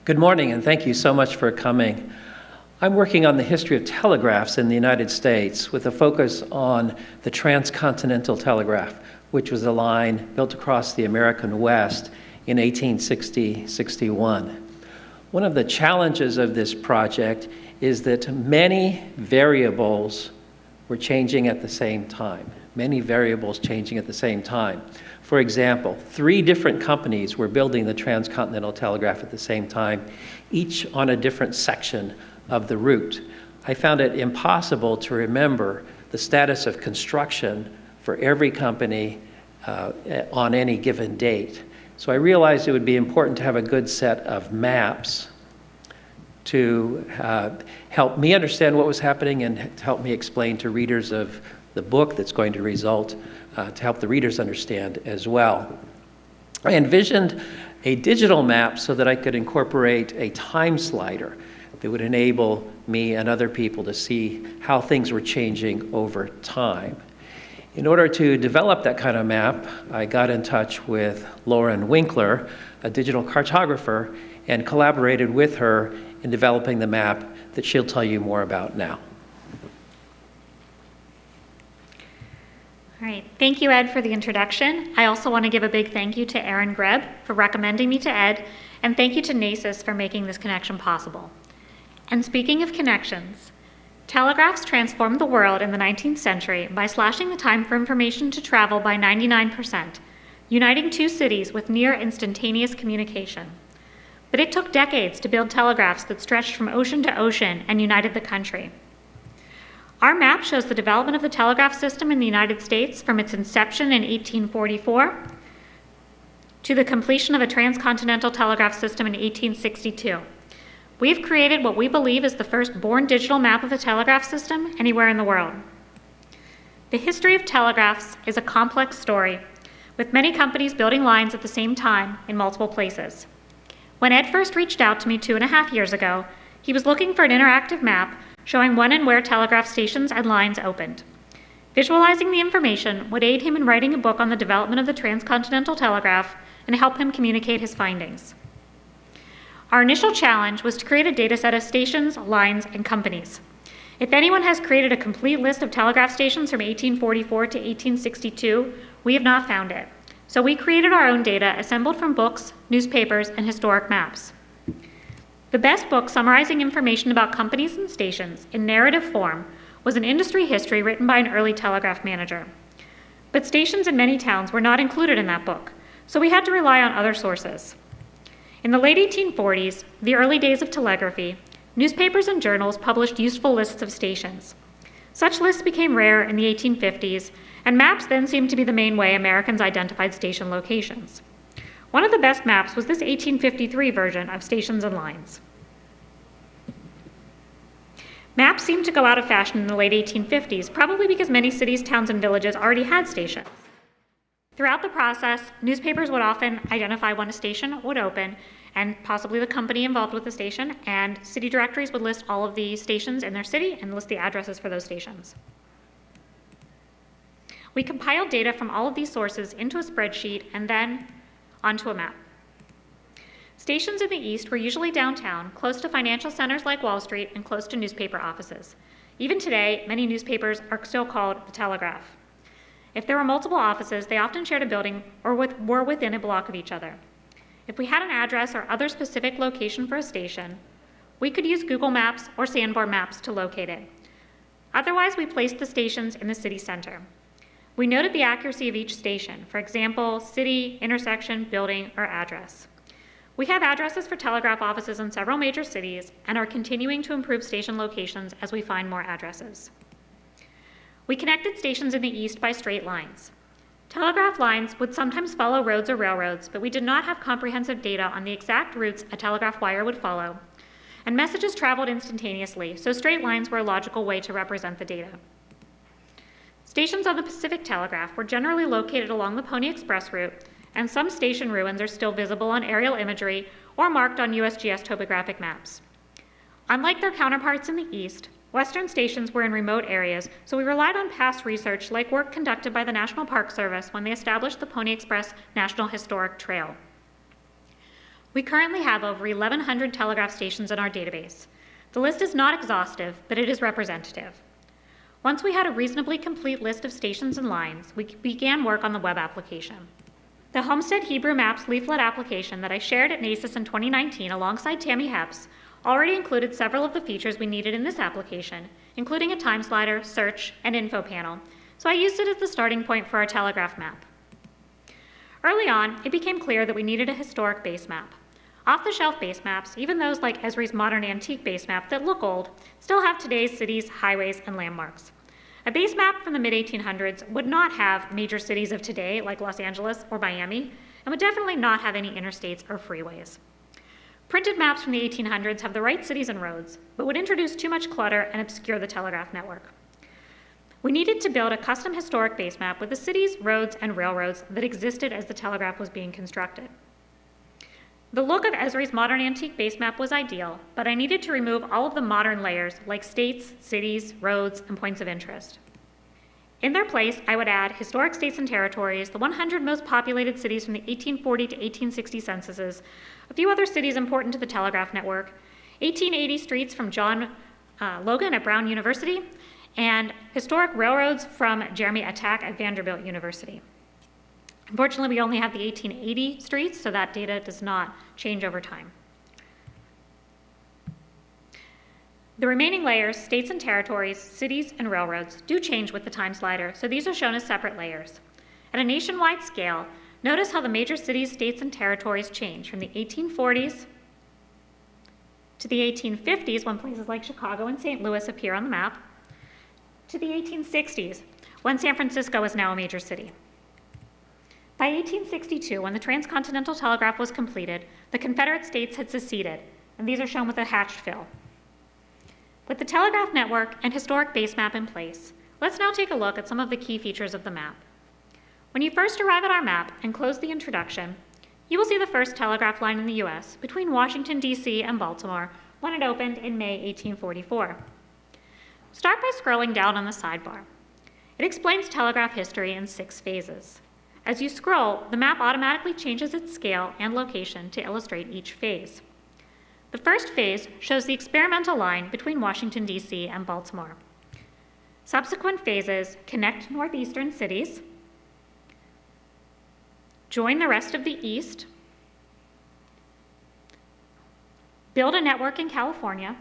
Good morning, and thank you so much for coming. I'm working on the history of telegraphs in the United States with a focus on the transcontinental telegraph, which was a line built across the American West in 1860-61. One of the challenges of this project is that many variables were changing at the same time. Many variables changing at the same time. For example, 3 different companies were building the transcontinental telegraph at the same time, each on a different section of the route. I found it impossible to remember the status of construction for every company on any given date. So I realized it would be important to have a good set of maps to help me understand what was happening and to help me explain to readers of the book that's going to result, to help the readers understand as well. I envisioned a digital map so that I could incorporate a time slider that would enable me and other people to see how things were changing over time. In order to develop that kind of map, I got in touch with Lauren Winkler, a digital cartographer, and collaborated with her in developing the map that she'll tell you more about now. All right, thank you, Ed, for the introduction. I also want to give a big thank you to Aaron Greb for recommending me to Ed, and thank you to NACIS for making this connection possible. And speaking of connections, telegraphs transformed the world in the 19th century by slashing the time for information to travel by 99%, uniting 2 cities with near instantaneous communication. But it took decades to build telegraphs that stretched from ocean to ocean and united the country. Our map shows the development of the telegraph system in the United States from its inception in 1844 to the completion of a transcontinental telegraph system in 1862. We've created what we believe is the first born digital map of a telegraph system anywhere in the world. The history of telegraphs is a complex story, with many companies building lines at the same time in multiple places. When Ed first reached out to me 2.5 years ago, he was looking for an interactive map showing when and where telegraph stations and lines opened. Visualizing the information would aid him in writing a book on the development of the transcontinental telegraph and help him communicate his findings. Our initial challenge was to create a data set of stations, lines, and companies. If anyone has created a complete list of telegraph stations from 1844 to 1862, we have not found it. So we created our own data assembled from books, newspapers, and historic maps. The best book summarizing information about companies and stations in narrative form was an industry history written by an early telegraph manager. But stations in many towns were not included in that book, so we had to rely on other sources. In the late 1840s, the early days of telegraphy, newspapers and journals published useful lists of stations. Such lists became rare in the 1850s, and maps then seemed to be the main way Americans identified station locations. One of the best maps was this 1853 version of stations and lines. Maps seemed to go out of fashion in the late 1850s, probably because many cities, towns, and villages already had stations. Throughout the process, newspapers would often identify when a station would open and possibly the company involved with the station, and city directories would list all of the stations in their city and list the addresses for those stations. We compiled data from all of these sources into a spreadsheet and then onto a map. Stations in the East were usually downtown, close to financial centers like Wall Street and close to newspaper offices. Even today, many newspapers are still called the Telegraph. If there were multiple offices, they often shared a building or were within a block of each other. If we had an address or other specific location for a station, we could use Google Maps or Sanborn Maps to locate it. Otherwise, we placed the stations in the city center. We noted the accuracy of each station, for example, city, intersection, building, or address. We have addresses for telegraph offices in several major cities and are continuing to improve station locations as we find more addresses. We connected stations in the East by straight lines. Telegraph lines would sometimes follow roads or railroads, but we did not have comprehensive data on the exact routes a telegraph wire would follow, and messages traveled instantaneously, so straight lines were a logical way to represent the data. Stations on the Pacific Telegraph were generally located along the Pony Express route, and some station ruins are still visible on aerial imagery or marked on USGS topographic maps. Unlike their counterparts in the East, Western stations were in remote areas, so we relied on past research like work conducted by the National Park Service when they established the Pony Express National Historic Trail. We currently have over 1,100 telegraph stations in our database. The list is not exhaustive, but it is representative. Once we had a reasonably complete list of stations and lines, we began work on the web application. The Homestead Hebrew Maps leaflet application that I shared at NACIS in 2019 alongside Tammy Hepps already included several of the features we needed in this application, including a time slider, search, and info panel, so I used it as the starting point for our telegraph map. Early on, it became clear that we needed a historic base map. Off-the-shelf base maps, even those like Esri's modern antique base map that look old, still have today's cities, highways, and landmarks. A base map from the mid-1800s would not have major cities of today like Los Angeles or Miami, and would definitely not have any interstates or freeways. Printed maps from the 1800s have the right cities and roads, but would introduce too much clutter and obscure the telegraph network. We needed to build a custom historic base map with the cities, roads, and railroads that existed as the telegraph was being constructed. The look of Esri's modern antique base map was ideal, but I needed to remove all of the modern layers like states, cities, roads, and points of interest. In their place, I would add historic states and territories, the 100 most populated cities from the 1840 to 1860 censuses, a few other cities important to the telegraph network, 1880 streets from John Logan at Brown University, and historic railroads from Jeremy Attack at Vanderbilt University. Unfortunately, we only have the 1880 streets, so that data does not change over time. The remaining layers, states and territories, cities, and railroads, do change with the time slider, so these are shown as separate layers. At a nationwide scale, notice how the major cities, states, and territories change from the 1840s to the 1850s, when places like Chicago and St. Louis appear on the map, to the 1860s, when San Francisco is now a major city. By 1862, when the transcontinental telegraph was completed, the Confederate States had seceded, and these are shown with a hatched fill. With the telegraph network and historic base map in place, let's now take a look at some of the key features of the map. When you first arrive at our map and close the introduction, you will see the first telegraph line in the U.S. between Washington, D.C. and Baltimore when it opened in May 1844. Start by scrolling down on the sidebar. It explains telegraph history in 6 phases. As you scroll, the map automatically changes its scale and location to illustrate each phase. The first phase shows the experimental line between Washington, D.C. and Baltimore. Subsequent phases connect northeastern cities, join the rest of the East, build a network in California,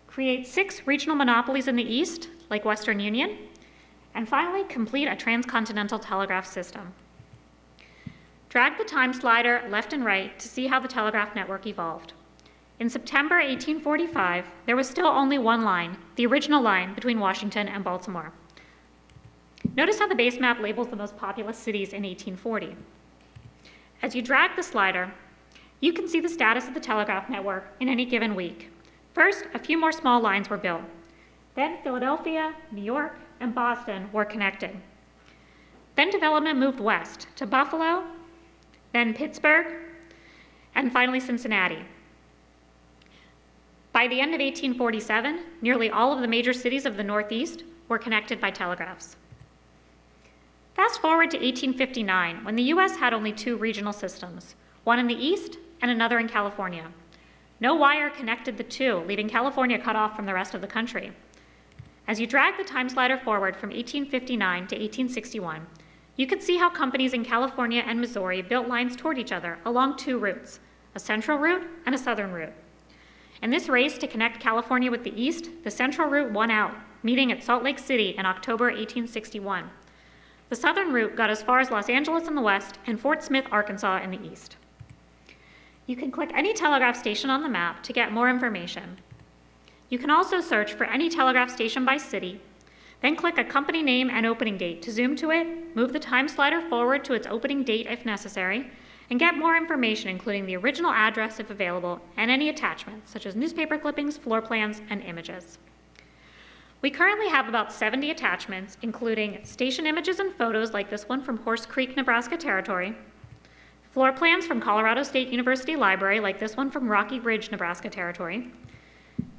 create 6 regional monopolies in the East, like Western Union, and finally complete a transcontinental telegraph system. Drag the time slider left and right to see how the telegraph network evolved. In September 1845, there was still only one line, the original line between Washington and Baltimore. Notice how the base map labels the most populous cities in 1840. As you drag the slider, you can see the status of the telegraph network in any given week. First, a few more small lines were built. Then Philadelphia, New York, and Boston were connected. Then development moved west to Buffalo, then Pittsburgh, and finally Cincinnati. By the end of 1847, nearly all of the major cities of the Northeast were connected by telegraphs. Fast forward to 1859, when the U.S. had only 2 regional systems, one in the East and another in California. No wire connected the 2, leaving California cut off from the rest of the country. As you drag the time slider forward from 1859 to 1861, you can see how companies in California and Missouri built lines toward each other along 2 routes, a central route and a southern route. In this race to connect California with the East, the central route won out, meeting at Salt Lake City in October 1861. The southern route got as far as Los Angeles in the west and Fort Smith, Arkansas in the east. You can click any telegraph station on the map to get more information. You can also search for any telegraph station by city, then click a company name and opening date to zoom to it, move the time slider forward to its opening date if necessary, and get more information including the original address if available and any attachments such as newspaper clippings, floor plans, and images. We currently have about 70 attachments, including station images and photos like this one from Horse Creek, Nebraska Territory, floor plans from Colorado State University Library like this one from Rocky Ridge, Nebraska Territory,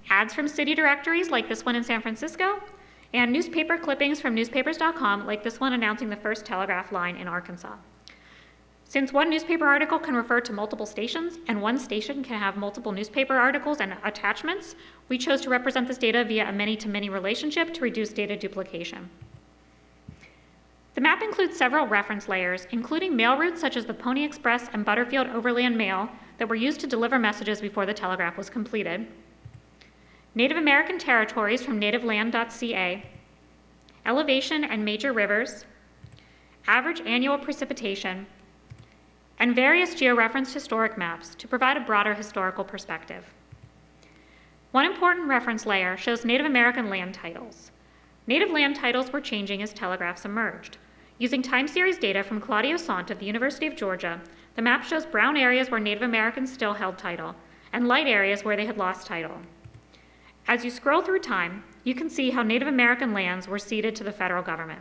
ads from city directories like this one in San Francisco, and newspaper clippings from newspapers.com like this one announcing the first telegraph line in Arkansas. Since one newspaper article can refer to multiple stations, and one station can have multiple newspaper articles and attachments, we chose to represent this data via a many-to-many relationship to reduce data duplication. The map includes several reference layers, including mail routes such as the Pony Express and Butterfield Overland Mail that were used to deliver messages before the telegraph was completed, Native American territories from nativeland.ca, elevation and major rivers, average annual precipitation, and various georeferenced historic maps to provide a broader historical perspective. One important reference layer shows Native American land titles. Native land titles were changing as telegraphs emerged. Using time series data from Claudio Sant of the University of Georgia, the map shows brown areas where Native Americans still held title, and light areas where they had lost title. As you scroll through time, you can see how Native American lands were ceded to the federal government.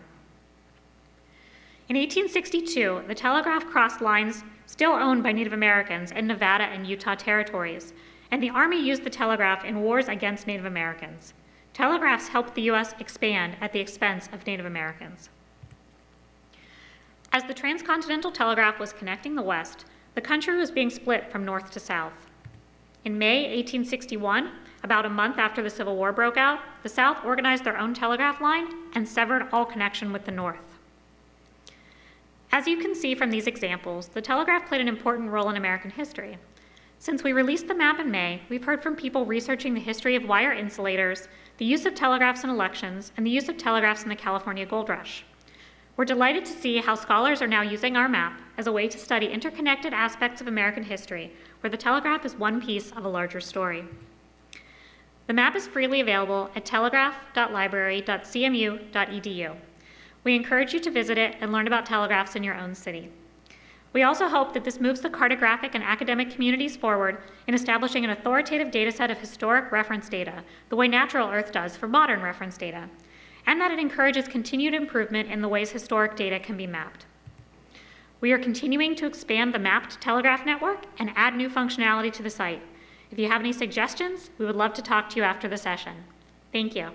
In 1862, the telegraph crossed lines still owned by Native Americans in Nevada and Utah territories, and the Army used the telegraph in wars against Native Americans. Telegraphs helped the U.S. expand at the expense of Native Americans. As the transcontinental telegraph was connecting the West, the country was being split from north to south. In May 1861, about a month after the Civil War broke out, the South organized their own telegraph line and severed all connection with the North. As you can see from these examples, the telegraph played an important role in American history. Since we released the map in May, we've heard from people researching the history of wire insulators, the use of telegraphs in elections, and the use of telegraphs in the California Gold Rush. We're delighted to see how scholars are now using our map as a way to study interconnected aspects of American history, where the telegraph is one piece of a larger story. The map is freely available at telegraph.library.cmu.edu. We encourage you to visit it and learn about telegraphs in your own city. We also hope that this moves the cartographic and academic communities forward in establishing an authoritative data set of historic reference data, the way Natural Earth does for modern reference data, and that it encourages continued improvement in the ways historic data can be mapped. We are continuing to expand the mapped telegraph network and add new functionality to the site. If you have any suggestions, we would love to talk to you after the session. Thank you.